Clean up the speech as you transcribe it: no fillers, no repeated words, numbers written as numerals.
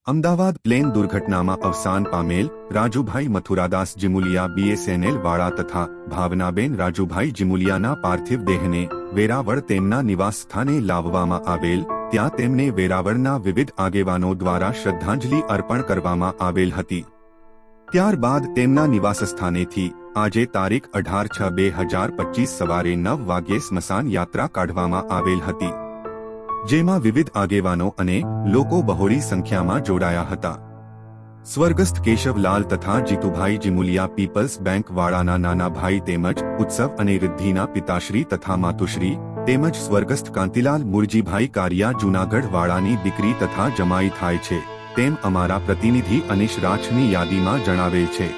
Ahmedabad plane દુર્ઘટનામાં અવસાન પામેલ રાજુભાઈ મથુરાદાસ જીમુલિયા બીએસએનએલ વાળા તથા ભાવનાબેન રાજુભાઈ જીમુલિયાના પાર્થિવ દેહને વેરાવળ તેમના નિવાસસ્થાને લાવવામાં આવેલ, ત્યાં તેમને વેરાવળના વિવિધ આગેવાનો દ્વારા શ્રદ્ધાંજલિ અર્પણ કરવામાં આવેલ હતી। ત્યારબાદ તેમના નિવાસસ્થાનેથી આજે તારીખ 18/6/2025 સવારે 9 વાગ્યે સ્મશાન યાત્રા કાઢવામાં આવેલ હતી, જેમાં વિવિધ આગેવાનો અને લોકો બહોળી સંખ્યામાં જોડાયા હતા। સ્વર્ગસ્થ કેશવલાલ તથા જીતુભાઈ જીમુલિયા પીપલ્સ બેંક વાળાના નાના ભાઈ તેમજ ઉત્સવ અને રિદ્ધિના પિતાશ્રી તથા માતુશ્રી તેમજ સ્વર્ગસ્થ કાંતિલાલ મુરજીભાઈ કારિયા જૂનાગઢ વાળાની દીકરી તથા જમાઈ થાય છે, તેમ અમારા પ્રતિનિધિ અનિશ રાઠની યાદીમાં જણાવેલ છે।